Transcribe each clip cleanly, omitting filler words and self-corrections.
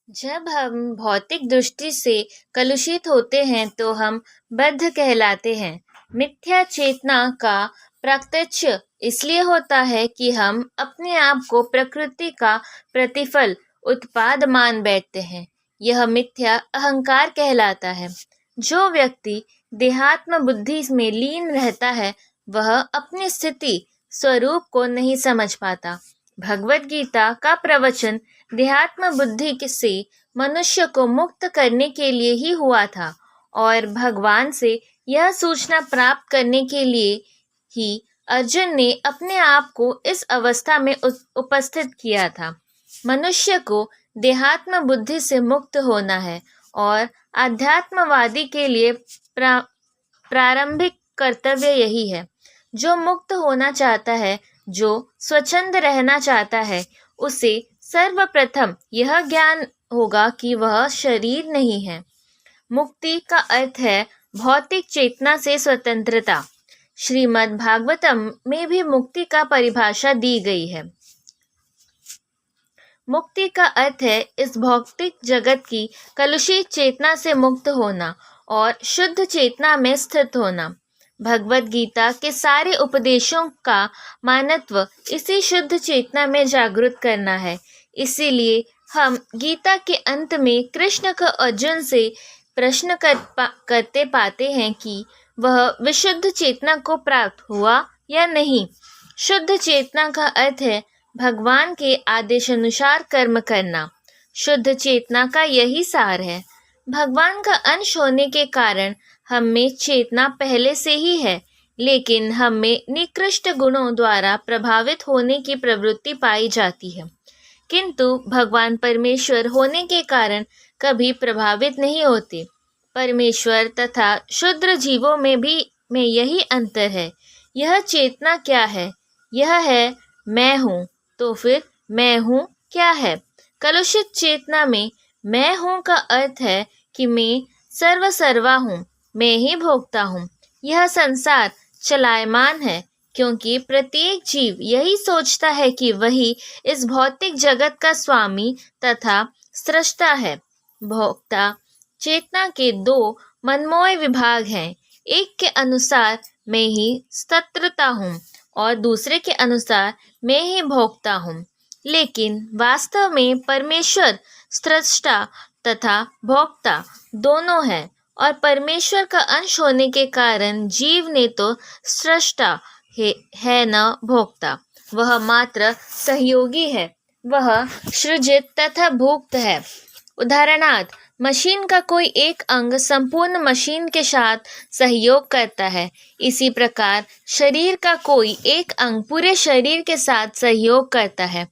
जब हम भौतिक दृष्टि से कलुषित होते हैं तो हम बद्ध कहलाते हैं। मिथ्या चेतना का प्रत्यक्ष इसलिए होता है कि हम अपने आप को प्रकृति का प्रतिफल उत्पाद मान बैठते हैं। यह मिथ्या अहंकार कहलाता है। जो व्यक्ति देहात्म बुद्धि में लीन रहता है वह अपनी स्थिति स्वरूप को नहीं समझ पाता। भगवत गीता का प्रवचन देहात्म बुद्धि से मनुष्य को मुक्त करने के लिए ही हुआ था और भगवान से यह सूचना प्राप्त करने के लिए ही अर्जुन ने अपने आप को इस अवस्था में उपस्थित किया था। मनुष्य को देहात्म बुद्धि से मुक्त होना है और आध्यात्मवादी के लिए प्रारंभिक कर्तव्य यही है। जो मुक्त होना चाहता है, जो स्वच्छंद रहना चाहता है, उसे सर्वप्रथम यह ज्ञान होगा कि वह शरीर नहीं है। मुक्ति का अर्थ है भौतिक चेतना से स्वतंत्रता। श्रीमद् भागवतम में भी मुक्ति का परिभाषा दी गई है। मुक्ति का अर्थ है इस भौतिक जगत की कलुषित चेतना से मुक्त होना और शुद्ध चेतना में स्थित होना। भगवत गीता के सारे उपदेशों का मानत्व इसी शुद्ध चेतना में जागृत करना है। इसीलिए हम गीता के अंत में कृष्ण का अर्जुन से प्रश्न करते पाते हैं कि वह विशुद्ध चेतना को प्राप्त हुआ या नहीं। शुद्ध चेतना का अर्थ है भगवान के आदेश अनुसार कर्म करना। शुद्ध चेतना का यही सार है। भगवान का अंश होने के कारण हम में चेतना पहले से ही है, लेकिन हम में निकृष्ट गुणों द्वारा प्रभावित होने की प्रवृत्ति पाई जाती है। किंतु भगवान परमेश्वर होने के कारण कभी प्रभावित नहीं होते। परमेश्वर तथा शुद्र जीवों में यही अंतर है। यह चेतना क्या है? यह है मैं हूँ। तो फिर मैं हूँ क्या है? कलुषित चेतना में मैं हूँ का अर्थ है कि मैं सर्वसर्वा हूँ, मैं ही भोगता हूँ। यह संसार चलायमान है क्योंकि प्रत्येक जीव यही सोचता है कि वही इस भौतिक जगत का स्वामी तथा सृष्टा है। भोक्ता चेतना के दो मनमोय विभाग हैं। एक के अनुसार मैं ही सत्ता हूँ और दूसरे के अनुसार मैं ही भोगता हूँ। लेकिन वास्तव में परमेश्वर सृष्टा तथा भोक्ता दोनों है और परमेश्वर का अंश होने के कारण जीव ने तो सृष्टा है न भोक्ता। वह मात्र सहयोगी है। वह सृजित तथा भुक्त है। उदाहरणार्थ, मशीन का कोई एक अंग संपूर्ण मशीन के साथ सहयोग करता है। इसी प्रकार शरीर का कोई एक अंग पूरे शरीर के साथ सहयोग करता है।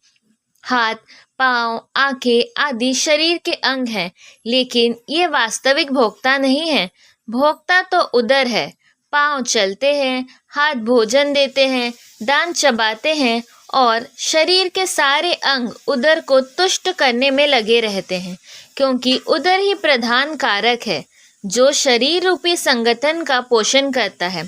हाथ, पाँव, आंखें आदि शरीर के अंग हैं, लेकिन ये वास्तविक भोक्ता नहीं है। भोक्ता तो उदर है। पाँव चलते हैं, हाथ भोजन देते हैं, दांत चबाते हैं और शरीर के सारे अंग उदर को तुष्ट करने में लगे रहते हैं, क्योंकि उदर ही प्रधान कारक है जो शरीर रूपी संगठन का पोषण करता है।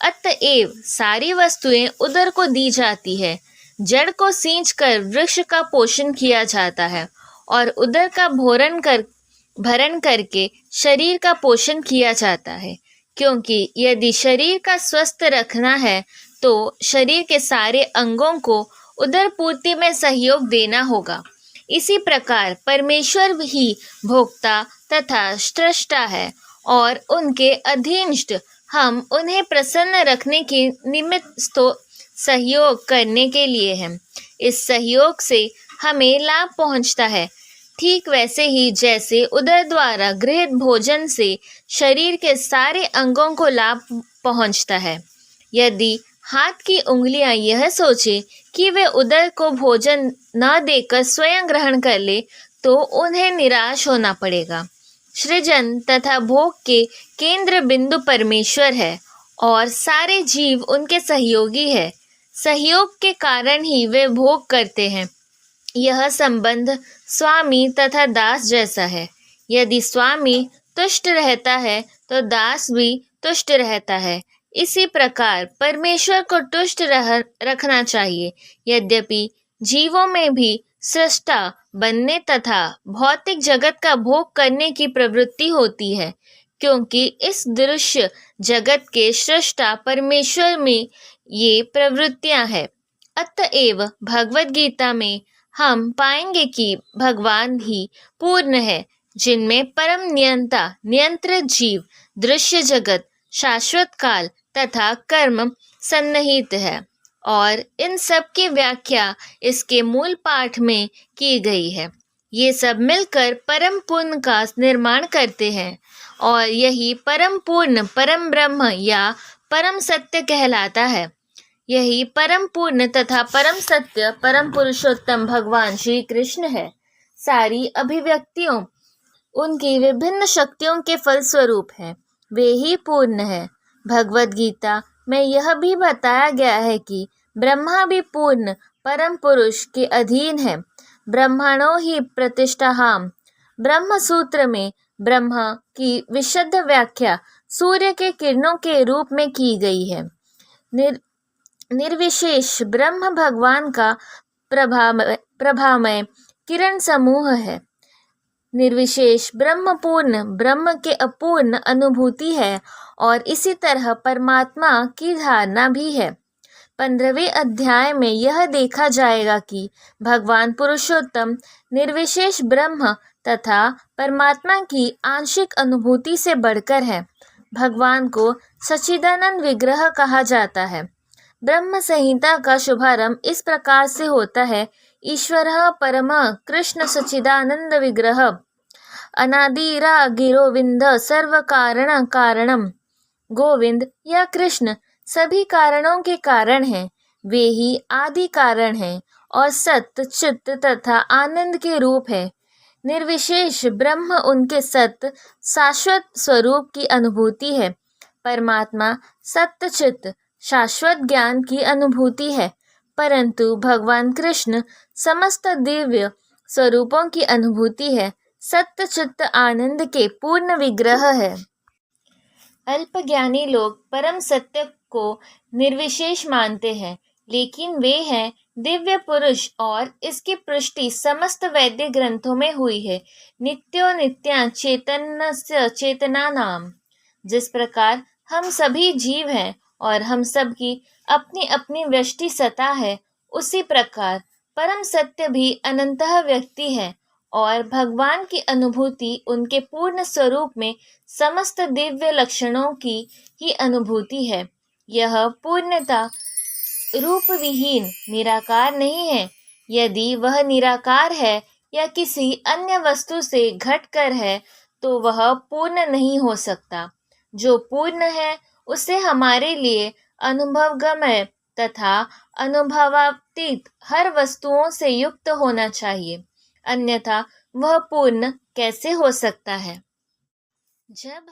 अतएव सारी वस्तुएं उदर को दी जाती है। जड़ को सींचकर वृक्ष का पोषण किया जाता है और उदर का भरण करके शरीर का पोषण किया जाता है, क्योंकि यदि शरीर का स्वस्थ रखना है तो शरीर के सारे अंगों को उदर पूर्ति में सहयोग देना होगा। इसी प्रकार परमेश्वर ही भोक्ता तथा सृष्टा है और उनके अधीनस्थ हम उन्हें प्रसन्न रखने के निमित्त सहयोग करने के लिए हैं। इस सहयोग से हमें लाभ पहुंचता है। ठीक वैसे ही जैसे उदर द्वारा गृहीत भोजन से शरीर के सारे अंगों को लाभ पहुंचता है। यदि हाथ की उंगलियां यह सोचे कि वे उदर को भोजन न देकर स्वयं ग्रहण कर ले तो उन्हें निराश होना पड़ेगा। सृजन तथा भोग के केंद्र बिंदु परमेश्वर है और सारे जीव उनके सहयोगी है। सहयोग के कारण ही वे भोग करते हैं। यह संबंध स्वामी तथा दास जैसा है। यदि स्वामी तुष्ट रहता है तो दास भी तुष्ट रहता है। इसी प्रकार परमेश्वर को तुष्ट रखना चाहिए। यद्यपि जीवों में भी सृष्टा बनने तथा भौतिक जगत का भोग करने की प्रवृत्ति होती है, क्योंकि इस दृश्य जगत के सृष्टा परमेश्वर में ये प्रवृत्तियां हैं। अतएव भगवत गीता में हम पाएंगे कि भगवान ही पूर्ण है, जिनमें परम नियंता नियंत्रित जीव, दृश्य जगत, शाश्वत काल तथा कर्म सन्निहित है। और इन सब की व्याख्या इसके मूल पाठ में की गई है। ये सब मिलकर परम पूर्ण का निर्माण करते हैं और यही परम पूर्ण परम ब्रह्म या परम सत्य कहलाता है। यही परम पूर्ण तथा परम सत्य परम पुरुषोत्तम भगवान श्री कृष्ण है। सारी अभिव्यक्तियों उनकी विभिन्न शक्तियों के फलस्वरूप है, वे ही पूर्ण है। भगवत गीता में यह भी बताया गया है कि ब्रह्मा भी पूर्ण परम पुरुष के अधीन है। ब्रह्मणो ही प्रतिष्ठाहाम। ब्रह्म सूत्र में ब्रह्मा की विशुद्ध व्याख्या सूर्य के किरणों के रूप में की गई है। निर्विशेष ब्रह्म भगवान का प्रभामय किरण समूह है। निर्विशेष ब्रह्म पूर्ण ब्रह्म के अपूर्ण अनुभूति है और इसी तरह परमात्मा की धारणा भी है। 15वें अध्याय में यह देखा जाएगा कि भगवान पुरुषोत्तम निर्विशेष ब्रह्म तथा परमात्मा की आंशिक अनुभूति से बढ़कर है। भगवान को सच्चिदानंद विग्रह कहा जाता है। ब्रह्म संहिता का शुभारंभ इस प्रकार से होता है। ईश्वरः परमः कृष्ण सच्चिदानंद विग्रह अनादिरा गिरोविंद सर्व कारण कारणम। गोविंद या कृष्ण सभी कारणों के कारण हैं, वे ही आदि कारण हैं और सत्य चित्त तथा आनंद के रूप है। निर्विशेष ब्रह्म उनके सत्य शाश्वत स्वरूप की अनुभूति है। परमात्मा सत्य चित्त शाश्वत ज्ञान की अनुभूति है, परंतु भगवान कृष्ण समस्त दिव्य स्वरूपों की अनुभूति है, सत्य चित्त आनंद के पूर्ण विग्रह है। अल्पज्ञानी लोग परम सत्य को निर्विशेष मानते हैं, लेकिन वे हैं दिव्य पुरुष और इसकी पुष्टि समस्त वैदिक ग्रंथों में हुई है। नित्यो नित्या चैतन्यस्य चेतना नाम। जिस प्रकार हम सभी जीव हैं और हम सब की अपनी अपनी व्यष्टि सत्ता है, उसी प्रकार परम सत्य भी अनंतः व्यक्ति है और भगवान की अनुभूति उनके पूर्ण स्वरूप में समस्त दिव्य लक्षणों की ही अनुभूति है। यह पूर्णता रूप विहीन निराकार नहीं है। यदि वह निराकार है या किसी अन्य वस्तु से घटकर है तो वह पूर्ण नहीं हो सकता। जो पूर्ण है उसे हमारे लिए अनुभवगम्य तथा अनुभवातीत हर वस्तुओं से युक्त होना चाहिए, अन्यथा वह पूर्ण कैसे हो सकता है। जब